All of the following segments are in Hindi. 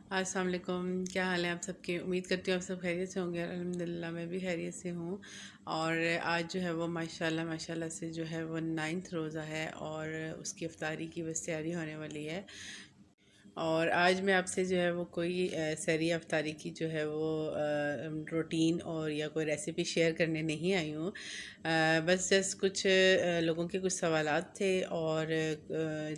अस्सलाम वालेकुम। क्या हाल है आप सबके? उम्मीद करती हूँ आप सब खैरियत से होंगे। अल्हम्दुलिल्लाह मैं भी खैरियत से हूँ। और आज जो है वो माशाल्लाह माशाल्लाह से जो है वो 9th रोज़ा है और उसकी इफ्तारी की बस तैयारी होने वाली है। और आज मैं आपसे जो है वो कोई सहरी अफ्तारी की जो है वो रूटीन और या कोई रेसिपी शेयर करने नहीं आई हूँ। बस जस्ट कुछ लोगों के कुछ सवालात थे और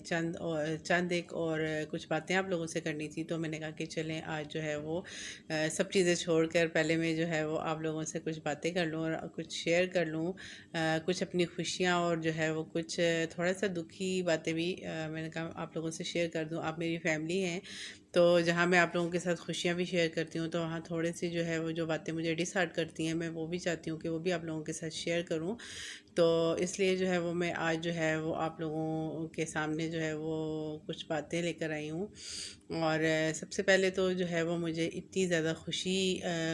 चंद एक और कुछ बातें आप लोगों से करनी थी, तो मैंने कहा कि चलें आज जो है वो सब चीज़ें छोड़कर पहले मैं जो है वो आप लोगों से कुछ बातें कर लूँ और कुछ शेयर कर लूँ। कुछ अपनी खुशियाँ और जो है वो कुछ थोड़ा सा दुखी बातें भी मैंने कहा आप लोगों से शेयर कर दूँ। आप मेरी फैमिली हैं, तो जहाँ मैं आप लोगों के साथ खुशियाँ भी शेयर करती हूँ, तो वहाँ थोड़ी सी जो है वो जो बातें मुझे डिसहार्ट करती हैं, मैं वो भी चाहती हूँ कि वो भी आप लोगों के साथ शेयर करूँ। तो इसलिए जो है वो मैं आज जो है वो आप लोगों के सामने जो है वो कुछ बातें लेकर आई हूँ। और सबसे पहले तो जो है वो मुझे इतनी ज़्यादा खुशी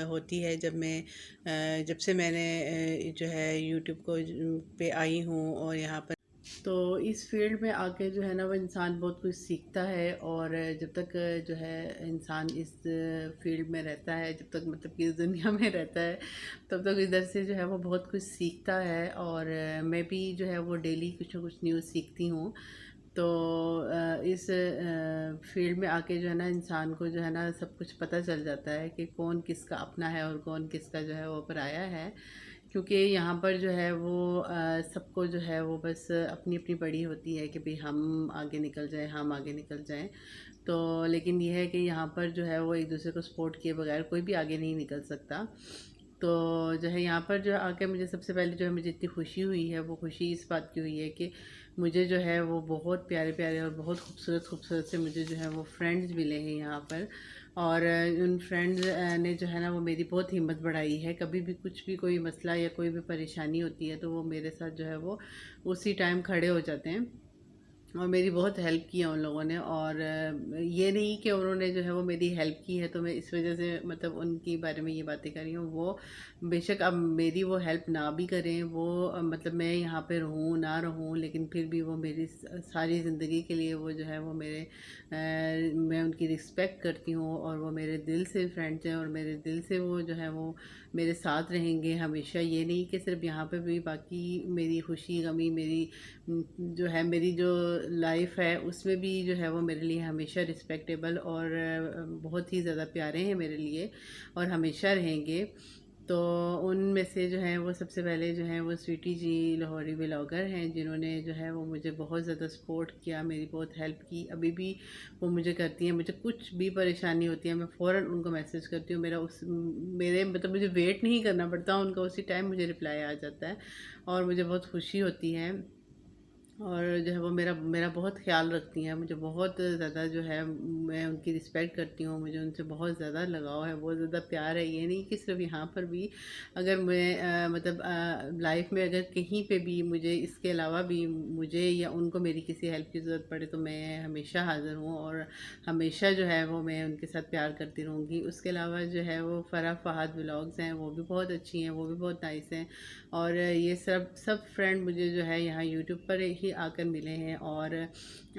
होती है जब से मैंने जो है यूट्यूब पे आई हूँ और यहाँ पर तो इस फील्ड में आके जो है ना वो इंसान बहुत कुछ सीखता है। और जब तक जो है इंसान इस फील्ड में रहता है, जब तक मतलब कि इस दुनिया में रहता है, तब तक इधर से जो है वो बहुत कुछ सीखता है। और मैं भी जो है वो डेली कुछ ना कुछ न्यूज़ सीखती हूँ। तो इस फील्ड में आके जो है ना इंसान को जो है ना सब कुछ पता चल जाता है कि कौन किसका अपना है और कौन किसका जो है वो पराया है। क्योंकि यहाँ पर जो है वो सबको जो है वो बस अपनी अपनी पड़ी होती है कि भाई हम आगे निकल जाएं, हम आगे निकल जाएं। तो लेकिन ये है कि यहाँ पर जो है वो एक दूसरे को सपोर्ट किए बगैर कोई भी आगे नहीं निकल सकता। तो जो है यहाँ पर जो आके मुझे सबसे पहले जो है मुझे इतनी खुशी हुई है, वो खुशी इस बात की हुई है कि मुझे जो है वो बहुत प्यारे प्यारे और बहुत खूबसूरत खूबसूरत से मुझे जो है वो फ्रेंड्स मिले हैं यहाँ पर। और उन फ्रेंड्स ने जो है ना वो मेरी बहुत हिम्मत बढ़ाई है। कभी भी कुछ भी कोई मसला या कोई भी परेशानी होती है तो वो मेरे साथ जो है वो उसी टाइम खड़े हो जाते हैं। और मेरी बहुत हेल्प की है उन लोगों ने। और ये नहीं कि उन्होंने जो है वो मेरी हेल्प की है तो मैं इस वजह से मतलब उनके बारे में ये बातें कर रही हूँ। वो बेशक अब मेरी वो हेल्प ना भी करें, वो मतलब मैं यहाँ पे रहूँ ना रहूँ, लेकिन फिर भी वो मेरी सारी ज़िंदगी के लिए वो जो है वो मैं उनकी रिस्पेक्ट करती हूँ। और वो मेरे दिल से फ्रेंड्स हैं और मेरे दिल से वो जो है वो मेरे साथ रहेंगे हमेशा। ये नहीं कि सिर्फ यहाँ पे भी, बाकी मेरी खुशी गमी मेरी जो है मेरी जो लाइफ है उसमें भी जो है वो मेरे लिए हमेशा रिस्पेक्टेबल और बहुत ही ज़्यादा प्यारे हैं मेरे लिए और हमेशा रहेंगे। तो उनमें से जो है वो सबसे पहले जो है वो स्वीटी जी लाहौरी व्लॉगर हैं, जिन्होंने जो है वो मुझे बहुत ज़्यादा सपोर्ट किया, मेरी बहुत हेल्प की। अभी भी वो मुझे करती हैं। मुझे कुछ भी परेशानी होती है मैं फ़ौरन उनको मैसेज करती हूँ। मेरे मतलब मुझे वेट नहीं करना पड़ता, उनका उसी टाइम मुझे रिप्लाई आ जाता है और मुझे बहुत खुशी होती है। और जो है वो मेरा मेरा बहुत ख्याल रखती हैं। मुझे बहुत ज़्यादा जो है मैं उनकी रिस्पेक्ट करती हूँ, मुझे उनसे बहुत ज़्यादा लगाव है, बहुत ज़्यादा प्यार है। ये नहीं कि सिर्फ यहाँ पर भी, अगर मैं मतलब लाइफ में अगर कहीं पे भी मुझे इसके अलावा भी मुझे या उनको मेरी किसी हेल्प की ज़रूरत पड़े तो मैं हमेशा हाज़िर हूँ और हमेशा जो है वो मैं उनके साथ प्यार करती रहूँगी। उसके अलावा जो है वो फ़राह फ़हाद व्लॉग्स हैं, वो भी बहुत अच्छी हैं, वो भी बहुत नाइस हैं। और ये सब सब फ्रेंड मुझे जो है यहाँ यूट्यूब पर ही आकर मिले हैं। और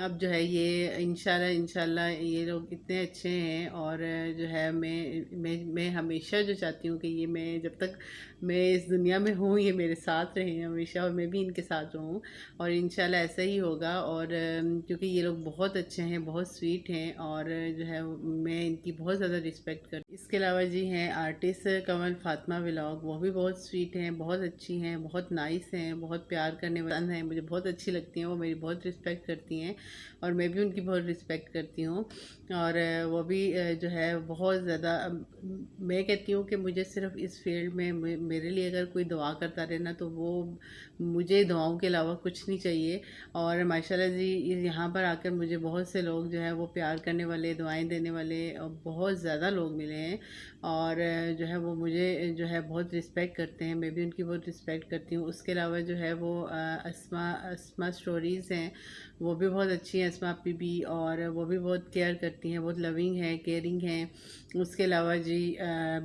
अब जो है ये इंशाल्लाह इंशाल्लाह ये लोग इतने अच्छे हैं। और जो है मैं हमेशा जो चाहती हूँ कि ये मैं जब तक मैं इस दुनिया में हूँ ये मेरे साथ रहें हमेशा और मैं भी इनके साथ रहूँ। और इंशाल्लाह ऐसा ही होगा। और क्योंकि ये लोग बहुत अच्छे हैं, बहुत स्वीट हैं और जो है मैं इनकी बहुत ज़्यादा रिस्पेक्ट करती हूँ। इसके अलावा जी हैं आर्टिस्ट कमल फातिमा व्लॉग, वो भी बहुत स्वीट हैं, बहुत अच्छी हैं, बहुत नाइस हैं, बहुत प्यार करने वाली हैं, मुझे बहुत अच्छी लगती हैं। वो मेरी बहुत रिस्पेक्ट करती हैं और मैं भी उनकी बहुत रिस्पेक्ट करती हूँ। और वो भी जो है बहुत ज़्यादा मैं कहती हूँ कि मुझे सिर्फ इस फील्ड में मेरे लिए अगर कोई दुआ करता रहे ना तो वो मुझे दुआओं के अलावा कुछ नहीं चाहिए। और माशाल्लाह जी यहाँ पर आकर मुझे बहुत से लोग जो है वो प्यार करने वाले, दुआएं देने वाले और बहुत ज़्यादा लोग मिले हैं। और जो है वो मुझे जो है बहुत रिस्पेक्ट करते हैं, मैं भी उनकी बहुत रिस्पेक्ट करती हूँ। उसके अलावा जो है वो अस्मा अस्मा स्टोरीज़ हैं, वो भी बहुत अच्छी हैं अस्मा आपी भी, और वो भी बहुत केयर करती हैं, बहुत लविंग है, केयरिंग हैं। उसके अलावा जी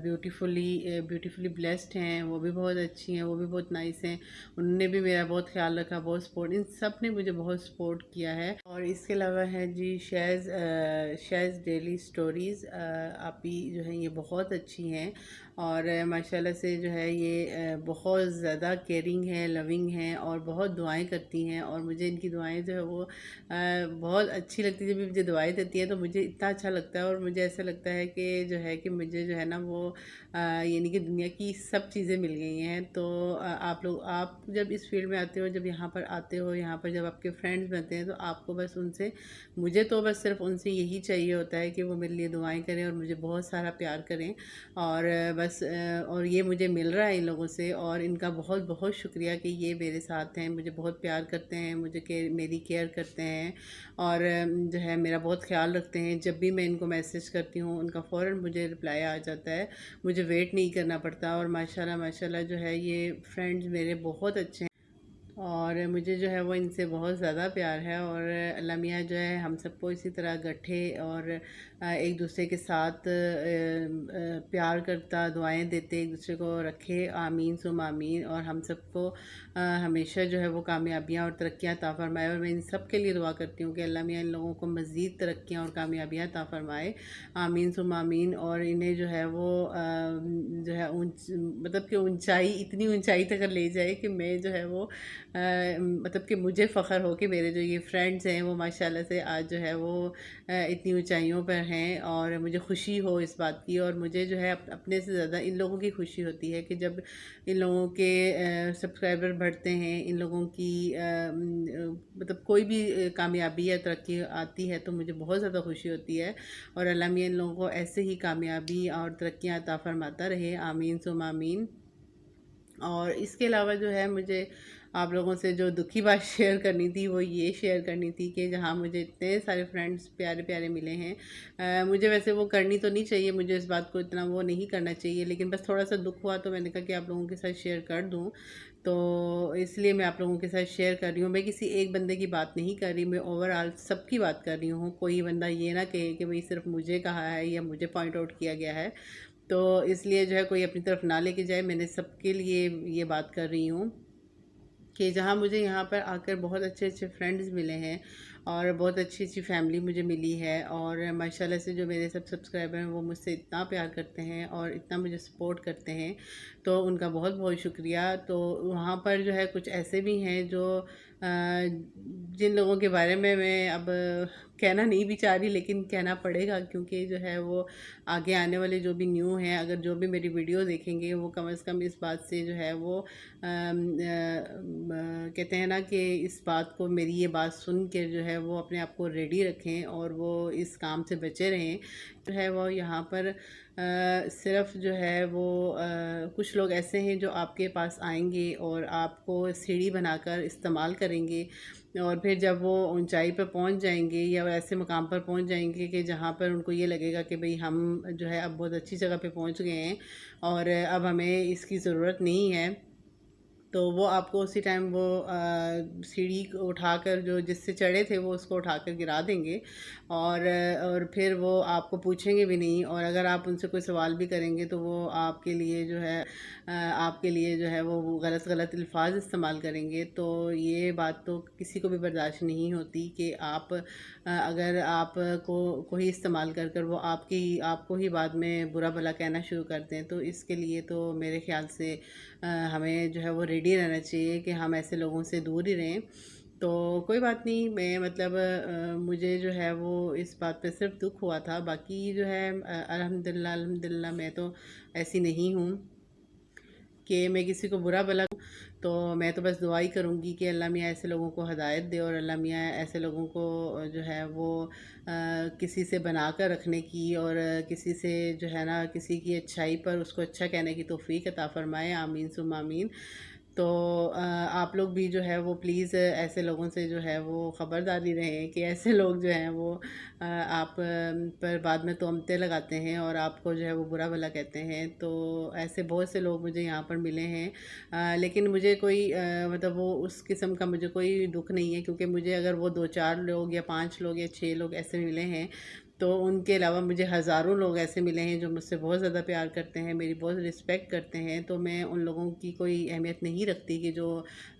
ब्यूटीफुली ब्लेस्ड हैं, वो भी बहुत अच्छी हैं, वो भी बहुत नाइस हैं। उन्होंने भी मेरा बहुत ख्याल रखा, बहुत सपोर्ट, इन सब ने मुझे बहुत सपोर्ट किया है। और इसके अलावा है जी शेज़ डेली स्टोरीज़, आपी जो है ये बहुत अच्छी हैं, और माशाल्लाह से जो है ये बहुत ज़्यादा केयरिंग है, लविंग हैं, और बहुत दुआएं करती हैं। और मुझे इनकी दुआएं जो है वो बहुत अच्छी लगती है। जब भी मुझे दुआएं देती हैं तो मुझे इतना अच्छा लगता है, और मुझे ऐसा लगता है कि जो है कि मुझे जो है ना वो यानी कि दुनिया की सब चीज़ें मिल गई हैं। तो आप जब इस फील्ड में आते हो, जब यहाँ पर आते हो, यहाँ पर जब आपके फ्रेंड्स बनते हैं, तो आपको बस उनसे, मुझे तो बस सिर्फ उनसे यही चाहिए होता है कि वो मेरे लिए दुआएं करें और मुझे बहुत सारा प्यार करें। और बस और ये मुझे मिल रहा है इन लोगों से, और इनका बहुत बहुत शुक्रिया कि ये मेरे साथ हैं, मुझे बहुत प्यार करते हैं, मेरी केयर करते हैं, और जो है मेरा बहुत ख्याल रखते हैं। जब भी मैं इनको मैसेज करती हूँ उनका फ़ौरन मुझे रिप्लाई आ जाता है, मुझे वेट नहीं करना पड़ता। और माशाल्लाह माशाल्लाह जो है ये फ्रेंड्स मेरे बहुत अच्छे हैं, और मुझे जो है वो इनसे बहुत ज़्यादा प्यार है। और अल्लाह मियाँ जो है हम सबको इसी तरह गठे और एक दूसरे के साथ प्यार करता, दुआएं देते एक दूसरे को रखे, आमीन सुम आमीन। और हम सबको हमेशा जो है वो कामयाबियाँ और तरक्कियाँ अता फ़रमाए। और मैं इन सब के लिए दुआ करती हूँ कि अल्लाह मियाँ इन लोगों को मज़ीद तरक्कियाँ और कामयाबियाँ अता फ़रमाए, आमीन सुम आमीन। और इन्हें जो है वो जो है मतलब कि ऊंचाई, इतनी ऊंचाई तक ले जाए कि मैं जो है वो मतलब कि मुझे फ़ख्र हो कि मेरे जो ये फ्रेंड्स हैं वो माशाल्लाह से आज जो है वो इतनी ऊंचाइयों पर हैं, और मुझे खुशी हो इस बात की। और मुझे जो है अपने से ज़्यादा इन लोगों की खुशी होती है कि जब इन लोगों के सब्सक्राइबर बढ़ते हैं, इन लोगों की मतलब कोई भी कामयाबी या तरक्की आती है तो मुझे बहुत ज़्यादा खुशी होती है। और अल्लाह मियां इन लोगों को ऐसे ही कामयाबी और तरक्कियाँ अता फरमाता रहे, आमीन सुम आमीन। और इसके अलावा जो है मुझे आप लोगों से जो दुखी बात शेयर करनी थी वो ये शेयर करनी थी कि जहाँ मुझे इतने सारे फ्रेंड्स प्यारे प्यारे मिले हैं, मुझे वैसे वो करनी तो नहीं चाहिए, मुझे इस बात को इतना वो नहीं करना चाहिए, लेकिन बस थोड़ा सा दुख हुआ तो मैंने कहा कि आप लोगों के साथ शेयर कर दूँ। तो इसलिए मैं आप लोगों के साथ शेयर कर रही हूँ। मैं किसी एक बंदे की बात नहीं कर रही, मैं ओवरऑल सबकी बात कर रही हूँ। कोई बंदा ये ना कहे कि भाई सिर्फ मुझे कहा है या मुझे पॉइंट आउट किया गया है, तो इसलिए जो है कोई अपनी तरफ ना लेके जाए। मैंने सबके लिए ये बात कर रही हूँ कि जहाँ मुझे यहाँ पर आकर बहुत अच्छे अच्छे फ्रेंड्स मिले हैं, और बहुत अच्छी अच्छी फैमिली मुझे मिली है, और माशाल्लाह से जो मेरे सब सब्सक्राइबर हैं वो मुझसे इतना प्यार करते हैं और इतना मुझे सपोर्ट करते हैं, तो उनका बहुत बहुत शुक्रिया। तो वहाँ पर जो है कुछ ऐसे भी हैं जो जिन लोगों के बारे में मैं अब कहना नहीं भी चाह रही, लेकिन कहना पड़ेगा, क्योंकि जो है वो आगे आने वाले जो भी न्यू हैं, अगर जो भी मेरी वीडियो देखेंगे वो कम से कम इस बात से जो है वो कहते हैं ना कि इस बात को, मेरी ये बात सुन के जो है वो अपने आप को रेडी रखें और वो इस काम से बचे रहें। जो है वो यहाँ पर सिर्फ जो है वो कुछ लोग ऐसे हैं जो आपके पास आएंगे और आपको सीढ़ी बनाकर इस्तेमाल करेंगे, और फिर जब वो ऊंचाई पर पहुंच जाएंगे या वो ऐसे मकाम पर पहुंच जाएंगे कि जहाँ पर उनको ये लगेगा कि भाई हम जो है अब बहुत अच्छी जगह पे पहुंच गए हैं और अब हमें इसकी ज़रूरत नहीं है, तो वो आपको उसी टाइम वो सीढ़ी को उठाकर, जो जिससे चढ़े थे वो उसको उठाकर गिरा देंगे, और फिर वो आपको पूछेंगे भी नहीं। और अगर आप उनसे कोई सवाल भी करेंगे तो वो आपके लिए जो है वो गलत गलत अल्फाज इस्तेमाल करेंगे। तो ये बात तो किसी को भी बर्दाश्त नहीं होती कि आप अगर आप को ही इस्तेमाल कर कर वो आपको ही बाद में बुरा भला कहना शुरू कर दें, तो इसके लिए तो मेरे ख्याल से हमें जो है वो रेडी रहना चाहिए कि हम ऐसे लोगों से दूर ही रहें। तो कोई बात नहीं, मैं मतलब मुझे जो है वो इस बात पे सिर्फ दुख हुआ था, बाकी जो है अल्हम्दुलिल्लाह अल्हम्दुलिल्लाह मैं तो ऐसी नहीं हूँ कि मैं किसी को बुरा भला। तो मैं तो बस दुआ ही करूँगी कि अल्लाह मियाँ ऐसे लोगों को हिदायत दे, और अल्लाह मियाँ ऐसे लोगों को जो है वो किसी से बना कर रखने की, और किसी से जो है ना किसी की अच्छाई पर उसको अच्छा कहने की तौफीक अता फ़रमाए, आमीन सुम आमीन। तो आप लोग भी जो है वो प्लीज़ ऐसे लोगों से जो है वो ख़बरदारी रहें कि ऐसे लोग जो हैं वो आप पर बाद में तोहमतें लगाते हैं और आपको जो है वो बुरा भला कहते हैं। तो ऐसे बहुत से लोग मुझे यहाँ पर मिले हैं, लेकिन मुझे कोई मतलब वो उस किस्म का मुझे कोई दुख नहीं है, क्योंकि मुझे अगर वो 2-4 लोग या 5 लोग या 6 लोग ऐसे मिले हैं, तो उनके अलावा मुझे हज़ारों लोग ऐसे मिले हैं जो मुझसे बहुत ज़्यादा प्यार करते हैं, मेरी बहुत रिस्पेक्ट करते हैं। तो मैं उन लोगों की कोई अहमियत नहीं रखती कि जो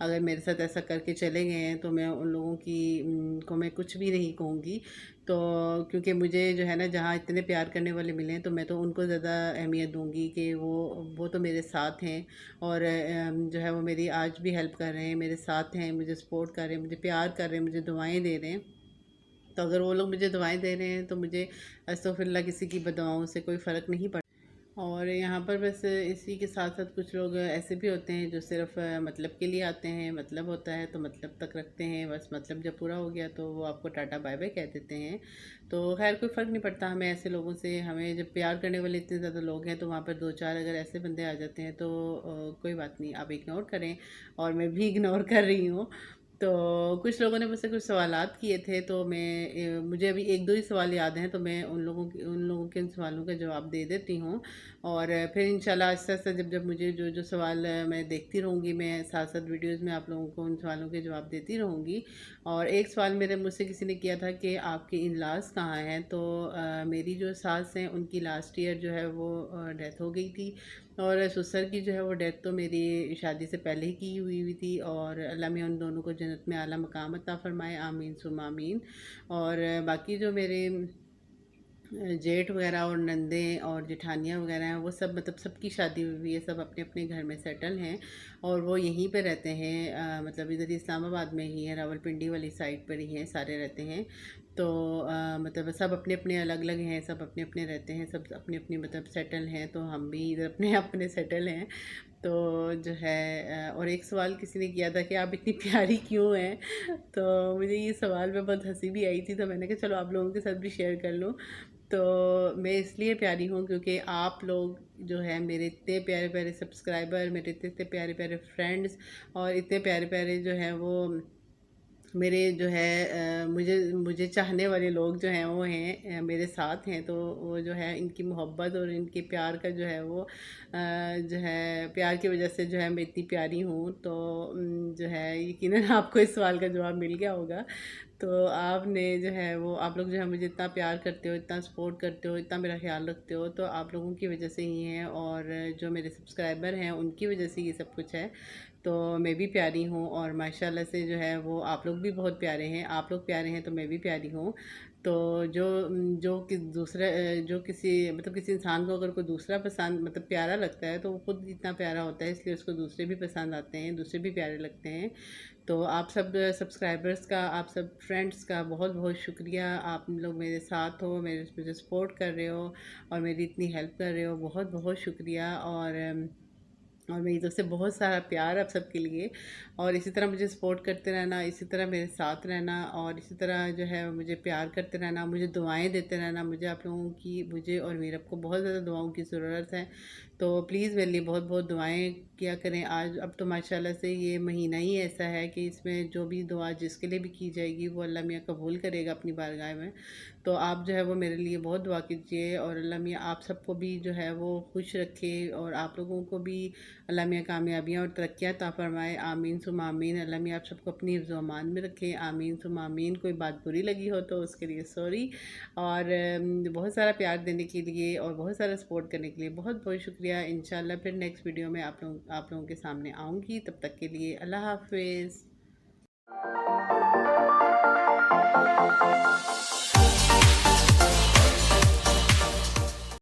अगर मेरे साथ ऐसा करके चले गए हैं तो मैं उन लोगों की को मैं कुछ भी नहीं कहूँगी। तो क्योंकि मुझे जो है ना, जहाँ इतने प्यार करने वाले मिले हैं तो मैं तो उनको ज़्यादा अहमियत दूँगी कि वो तो मेरे साथ हैं, और जो है वो मेरी आज भी हेल्प कर रहे हैं, मेरे साथ हैं, मुझे सपोर्ट कर रहे हैं, मुझे प्यार कर रहे हैं, मुझे दुआएँ दे रहे हैं। तो अगर वो लोग मुझे दवाएँ दे रहे हैं तो मुझे अस्तगफिरुल्लाह किसी की बददुआओं से कोई फ़र्क नहीं पड़ता। और यहाँ पर बस इसी के साथ साथ कुछ लोग ऐसे भी होते हैं जो सिर्फ़ मतलब के लिए आते हैं, मतलब होता है तो मतलब तक रखते हैं, बस मतलब जब पूरा हो गया तो वो आपको टाटा बाय बाय कह देते हैं। तो खैर कोई फ़र्क नहीं पड़ता हमें ऐसे लोगों से, हमें जब प्यार करने वाले इतने ज़्यादा लोग हैं तो वहाँ पर 2-4 अगर ऐसे बंदे आ जाते हैं तो कोई बात नहीं, आप इग्नोर करें, और मैं भी इग्नोर कर रही हूँ। तो कुछ लोगों ने मुझसे कुछ सवालात किए थे, तो मैं मुझे अभी 1-2 ही सवाल याद हैं, तो मैं उन लोगों के उन सवालों का जवाब दे देती हूँ। और फिर इंशाल्लाह आहिस्ता-आहिस्ता जब मुझे जो सवाल मैं देखती रहूँगी, मैं साथ-साथ वीडियोज़ में आप लोगों को उन सवालों के जवाब देती रहूँगी। और एक सवाल मेरे मुझसे किसी ने किया था कि आपके इन-लॉज़ कहाँ हैं? तो मेरी जो सास हैं उनकी लास्ट ईयर जो है वो डेथ हो गई थी, और ससुर की जो है वो डेथ तो मेरी शादी से पहले ही की हुई थी, और अल्लाह मियाँ उन दोनों को जन्नत में आला मकाम अता फ़रमाए, आमीन सुम्मा आमीन। और बाकी जो मेरे जेठ वगैरह और नंदें और जेठानियाँ वगैरह हैं वो सब, मतलब सबकी शादी हुई है, सब अपने अपने घर में सेटल हैं, और वो यहीं पे रहते हैं, मतलब इधर ही इस्लामाबाद में ही है, रावलपिंडी वाली साइड पर ही हैं, सारे रहते हैं। तो मतलब सब अपने अपने अलग अलग हैं, सब अपने अपने रहते हैं, सब अपनी अपनी मतलब सेटल हैं, तो हम भी इधर अपने अपने सेटल हैं। तो जो है और एक सवाल किसी ने किया था कि आप इतनी प्यारी क्यों हैं? तो मुझे ये सवाल में बहुत हंसी भी आई थी, तो मैंने कहा चलो आप लोगों के साथ भी शेयर कर लूँ। तो मैं इसलिए प्यारी हूँ क्योंकि आप लोग जो है मेरे इतने प्यारे प्यारे सब्सक्राइबर, मेरे इतने इतने प्यारे प्यारे फ्रेंड्स, और इतने प्यारे प्यारे जो हैं वो मेरे जो है मुझे मुझे चाहने वाले लोग जो हैं वो हैं, मेरे साथ हैं। तो वो जो है इनकी मोहब्बत और इनके प्यार का जो है वो जो है प्यार की वजह से जो है मैं इतनी प्यारी हूँ। तो जो है यकीनन आपको इस सवाल का जवाब मिल गया होगा। तो आपने जो है वो आप लोग जो है मुझे इतना प्यार करते हो, इतना सपोर्ट करते हो, इतना मेरा ख्याल रखते हो, तो आप लोगों की वजह से ही है, और जो मेरे सब्सक्राइबर हैं उनकी वजह से ये सब कुछ है। तो मैं भी प्यारी हूँ, और माशाल्लाह से जो है वो आप लोग भी बहुत प्यारे हैं, आप लोग प्यारे हैं तो मैं भी प्यारी हूँ। तो जो जो कि दूसरा जो किसी मतलब किसी इंसान को अगर कोई दूसरा पसंद मतलब प्यारा लगता है तो वो खुद इतना प्यारा होता है, इसलिए उसको दूसरे भी पसंद आते हैं, दूसरे भी प्यारे लगते हैं। तो आप सब सब्सक्राइबर्स का, आप सब फ्रेंड्स का बहुत बहुत शुक्रिया। आप लोग मेरे साथ हो, मुझे सपोर्ट कर रहे हो, और मेरी इतनी हेल्प कर रहे हो, बहुत बहुत शुक्रिया। और मेरी तरफ से बहुत सारा प्यार आप सबके लिए, और इसी तरह मुझे सपोर्ट करते रहना, इसी तरह मेरे साथ रहना, और इसी तरह जो है मुझे प्यार करते रहना, मुझे दुआएं देते रहना। मुझे आप लोगों की, मुझे और मेरे को बहुत ज़्यादा दुआओं की ज़रूरत है। तो प्लीज़ मेरे लिए बहुत बहुत दुआएं किया करें। आज अब तो माशाल्लाह से ये महीना ही ऐसा है कि इसमें जो भी दुआ जिसके लिए भी की जाएगी वो अल्लाह मियाँ कबूल करेगा अपनी बारगाह में। तो आप जो है वो मेरे लिए बहुत दुआ कीजिए, और अल्लाह मियाँ आप सबको भी जो है वो खुश रखे, और आप लोगों को भी अल्लाह मियाँ कामयाबियाँ और तरक्कियाँ अता फ़रमाए, आमीन सुम्मा आमीन। अल्लाह मियाँ आप सबको अपनी हिफ्ज़ व अमान में रखें, आमीन सुम्मा आमीन। कोई बात बुरी लगी हो तो उसके लिए सॉरी, और बहुत सारा प्यार देने के लिए और बहुत सारा सपोर्ट करने के लिए बहुत बहुत शुक्रिया। इंशाल्लाह फिर नेक्स्ट वीडियो में आप लोगों के सामने आऊँगी। तब तक के लिए अल्लाह हाफ़िज़।